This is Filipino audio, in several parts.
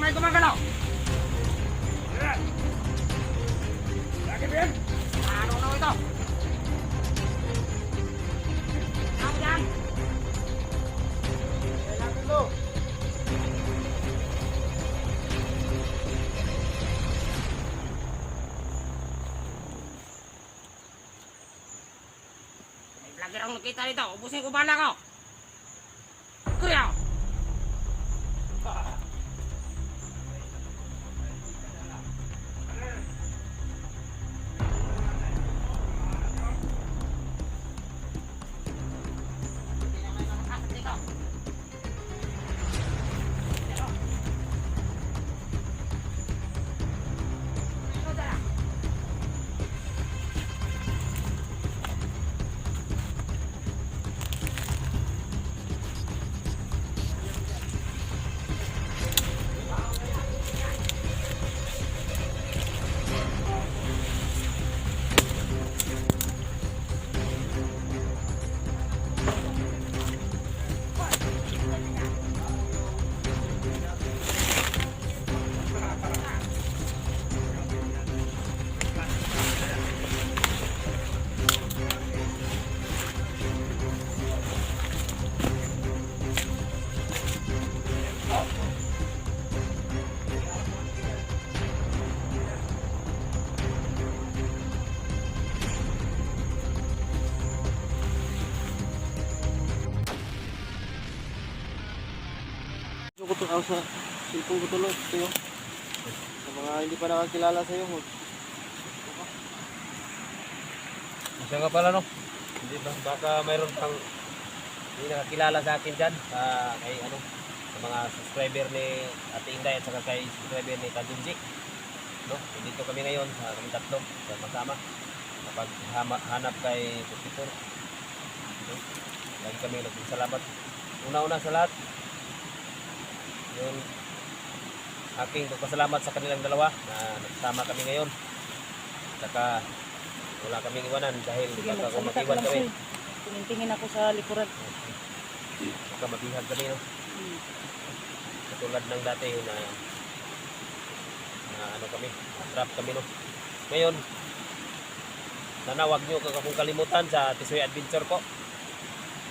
May gumagalaw. Lagi Ben. Ano na ito? Ako yan. Kailangan lo. May vlogger ang nakita dito. Ubusin ko bala ko. Kuya. Ko to sa cellphone ko tulog kayo. Sa mga hindi pa nakakilala sa iyo. Siya nga pala no. Hindi ba baka mayroon pang hindi nakakilala sa akin diyan kay ano sa mga subscriber ni Ate Inday at saka kay subscriber ni Kadunji. No, dito kami ngayon sa kami tatlo sama-sama kapag hanap kay Tutor. No? Lagi kami nagpasalamat. Una-una sa lahat yung aking pagpasalamat sa kanilang dalawa na nagsama kami ngayon. Saka wala kaming iwanan dahil baka kung mag-iwan kami. Tingin ako sa likuran. Baka mabihag kami no. Katulad ng dati na ano kami, trap kami no. Ngayon, sana wag nyo akong kalimutan sa Tisoy Adventure ko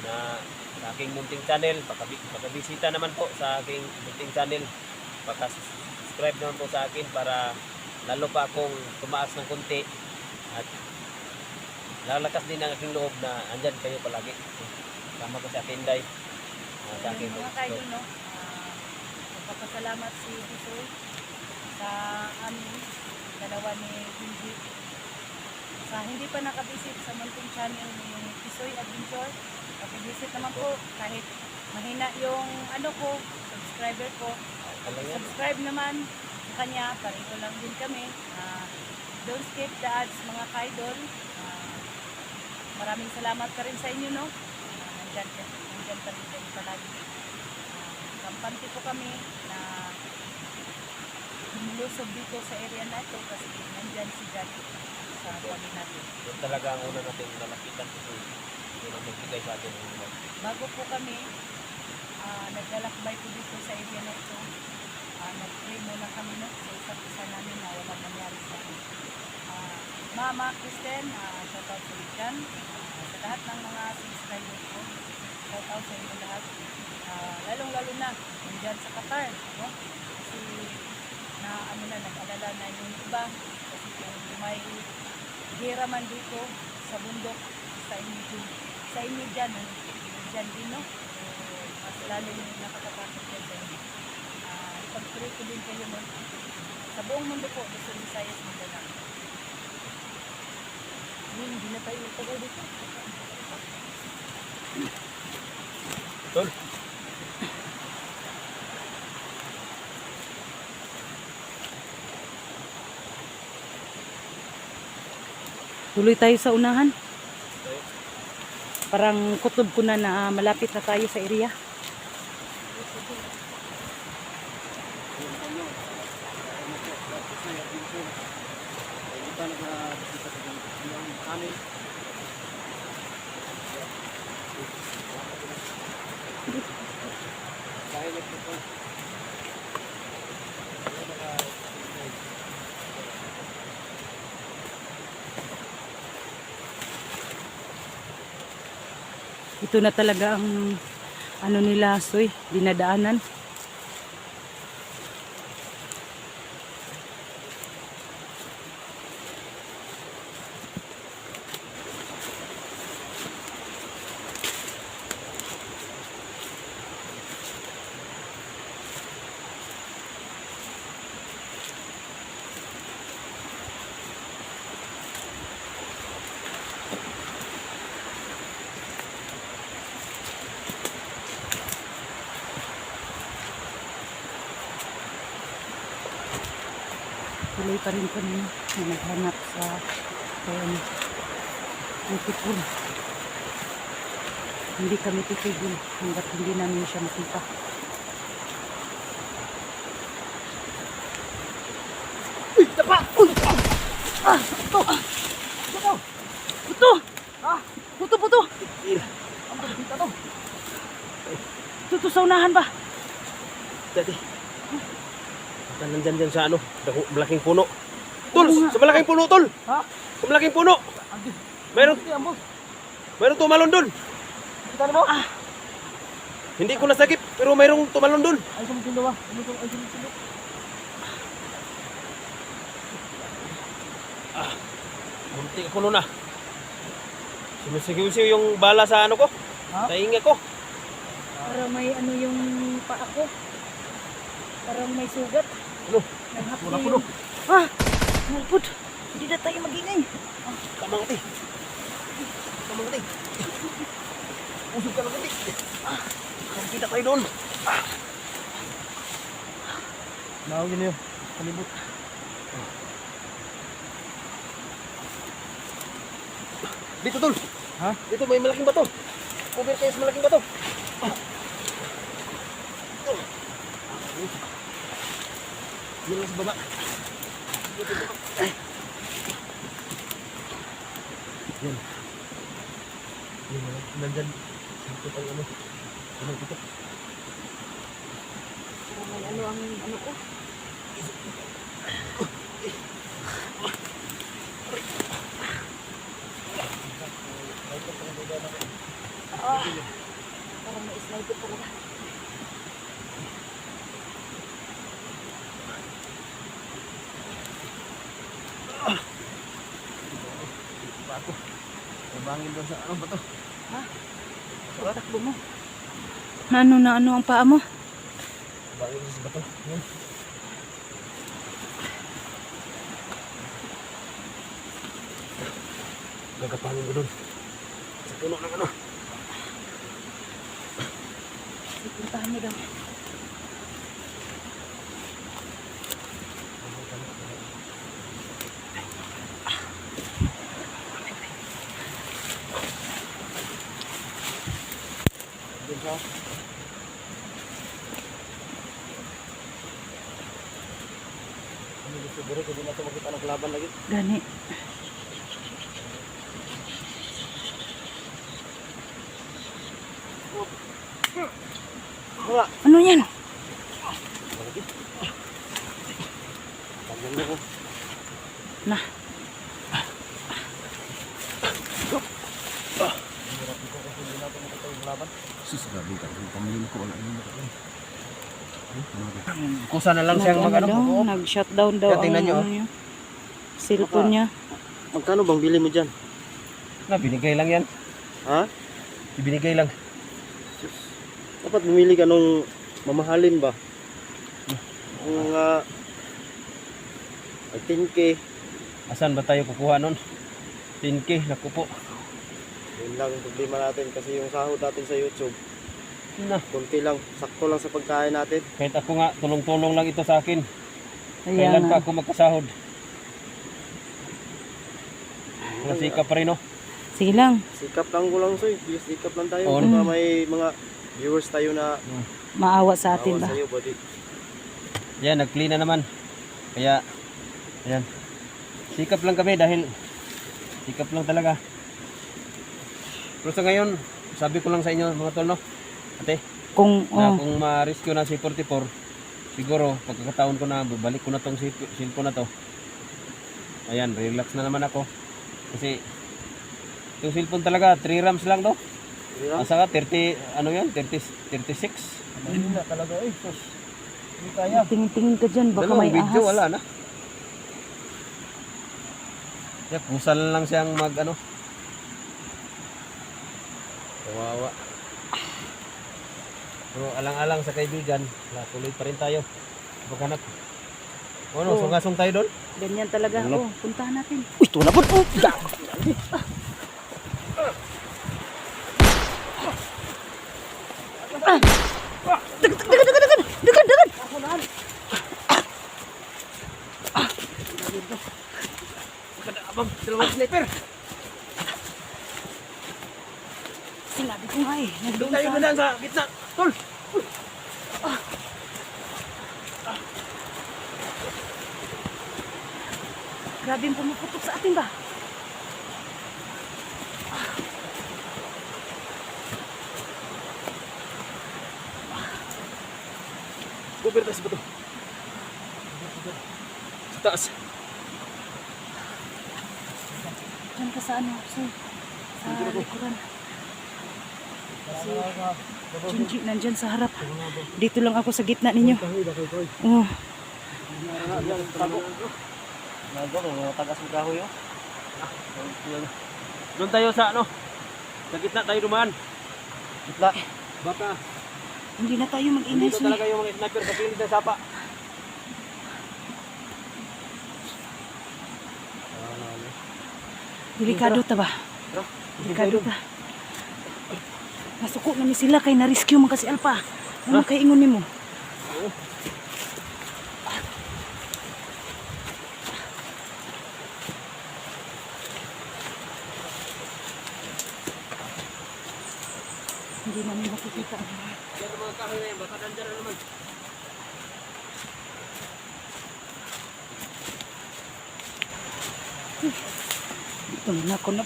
na sa aking munting channel, pakabisita naman po sa aking munting channel, pakasubscribe naman po sa akin para lalo pa akong tumaas ng konti at lalakas din ang aking loob na andyan kayo palagi sama ko sa akin Inday sa aking mga kaidol no, magpapasalamat si Tisoy sa amin dalawa ni Benji sa hindi pa nakabisit sa munting channel ni Tisoy Adventure. Pag-visit naman po kahit mahina yung ano ko, subscriber ko. Subscribe naman sa kanya, parito lang din kami. Don't skip the ads mga kaidol. Maraming salamat ka rin sa inyo no. Nandyan pa rin kayo palagi. Kampante po kami na humulusog dito sa area na ito kasi nandyan si Jackie sa kami natin. Yun talaga ang una natin nalapitan ito. Yun ang magbigay sa atin. Bago po kami, naglalakbay po dito sa area na ito. Nag-pray muna kami no, sa isa't isa namin na walang nangyari sa akin. Mama Kristen, shout out sa Ligan. Sa lahat ng mga subscribers ko, shout out sa inyo lahat. Lalong-lalo na, nandyan sa Qatar. No? Kasi nag-alala na yung iba. Kasi kung may gira man dito sa bundok, sa inyo dyan din, no? Mas lalo yung nakakatakot dyan sa inyo. Ipag-pray ko din kayo, no? Sa buong mundo po, Luzon, Visayas, Mindanao. Hindi na tayo itagal dito. Tol. Tuloy tayo sa unahan. Parang kutob ko na na malapit na tayo sa area. Hindi pa nagkakita sa amin. Dahil ito po. Ito na talaga ang ano nila, Soy, dinadaanan. Tuloy pa rin kami na naghanap sa Antipur. Hindi kami titigil hanggat hindi namin siya makita. Uy! Tapa! Uy! Ah! Buto! Buto! Buto! Ah! Buto! Buto! Ang pagkita to! Ito sa unahan ba? Dati. Nandyan dyan sa ano, malaking puno. Tol, sa malaking puno, tol. Ha? Sa malaking puno. Mayroong tumalon dun. Kita mo? Hindi ko nasagip, pero mayroong tumalon dun. Ay, sumusundo ba? Ay, sumusundo. Munti ako nun ah. Sumisigaw yung bala sa ano ko. Ha? Sa inga ko. Para may ano yung paa ko. Parang may sugat. Ano? Naghapdi Wala po yung... Ah! Nalpod! Hindi na tayo magingay. Tamang ati. Tamang ati. Usog ka lang ati. Kita tayo doon. Naawin na yun. Kalibot. Dito tol. Ha? Dito may malaking bato. Cover kayo sa malaking bato. Yan lang sa baba. Yan. Yan lang. Nandyan. Dito tayo ano. Ano dito? May ano ang ano ko. Parang may sniper talaga. Bato. Nabangin doon sa ano ba to? Takbo mo. Na ano ang paa mo? Bangin sa bato. Yan. Gagapanin ko doon. Sa puno ng ano. Puntahan mo daw. Doon sa... Ano gusto biro? Kung di na ito makita ng laban lagi. Gani. Wala. Ano yan? Tanggal na ko. Na. Sus, grabe ka. Pamilin ko. Wala naman ako. Kusa na lang siyang mag ano. daw, nag-shutdown daw Kaya tingnan ang nyo, ano niya. Cellphone niya. Magkano bang bili mo dyan? Na, binigay lang yan. Ha? Ibinigay lang. Dapat bumili ka nung mamahalin ba? Kung mga 10K. Asan ba tayo kukuha nun? 10K, naku po. Yun lang ang problema natin kasi yung sahod natin sa YouTube na. Kunti lang, sakto lang sa pagkain natin. Kahit ako nga, tulong-tulong lang ito sa akin. Kaya Kailan nga. pa ako magkasahod? Masika pa rin, no? Sige lang. Sikap lang ko lang, Soy. Please, sikap lang tayo. Oo. Baka may mga viewers tayo na Maawa sa atin awa ba? sa'yo, buddy. Yan, nag-clean na naman. Kaya, ayan. Sikap lang kami dahil sikap lang talaga. Pero sa ngayon, sabi ko lang sa inyo mga tol, no? Ate, Kung, na oh, kung ma-rescue na si 44, siguro pagkakataon ko na, balik ko na tong cellphone na to. Ayan, relax na naman ako. Kasi, yung cellphone talaga, 3 rams lang to. Yeah. Asa ka, 30, ano yan? 36? Hindi na talaga, eh. Sus. Hindi kaya. tingin-tingin ka dyan, baka Dalawang may video, ahas. wala na. Kaya kusal lang siyang mag, ano. Kawawa. Pero alang-alang sa kaibigan, tuloy pa rin tayo. Paghanap. Ano, Oo. sungasong tayo doon? Ganyan talaga. Ano? Oh, puntahan natin. Uy, ito na po. Abang, dalawang sniper. Sinabi ko nga eh. Doon tayo na sa gitna. Tol! Grabe yung pumuputok sa atin ba? Cover tayo sa bato. Sa taas. Diyan ka sa ano, so, sa likuran. Si Junji nandyan sa harap. Dito lang ako sa gitna ninyo. Oh, Nagawa, mga tagas ng kahoy, oh. Doon tayo sa ano? Sa gitna tayo dumaan. Gitna. Baka hindi na tayo mag-ingay. dito talaga yung mga sniper sa pilit ng sapa. Delikado ta ba? Delikado ta. Nasuko na ni sila kay na-rescue man kasi Alpa. Ano kay ingon nimo? Hindi namin makikita. Yan ang mga kahoy na yan, baka dandara naman. Ito na ako na.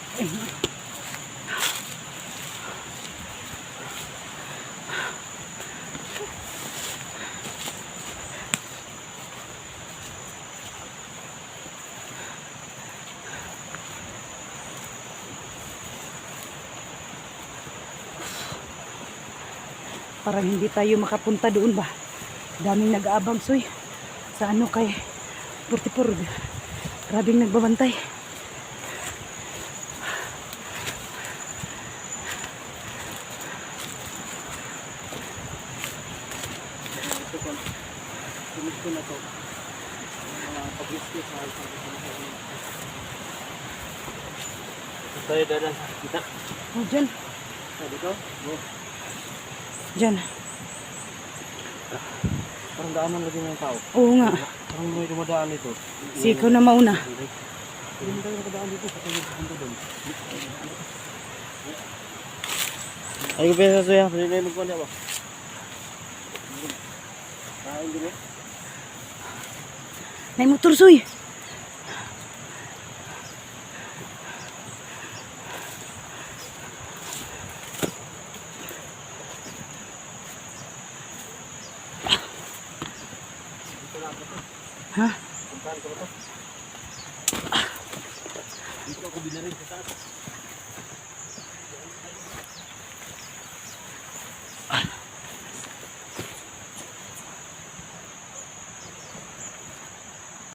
Parang hindi tayo makapunta doon ba? Daming nag-aabang soy. Sa ano kay 44. Grabing nagbabantay. Gusto na to. Mga pag-rescue sa isang Tayo dadaan sa gitna. Oh, dyan. Sabi ko, Dyan. parang daanan lagi ng tao. Oo nga. Parang may dumadaan dito. Si ikaw na mauna. Hindi tayo nakadaan dito sa tayo sa doon. Ay, ko pesa suya. Pwede na yung magkuhan niya ba? Kain din eh. Nay motor soy. Ha? Dito ako binarin sa taas.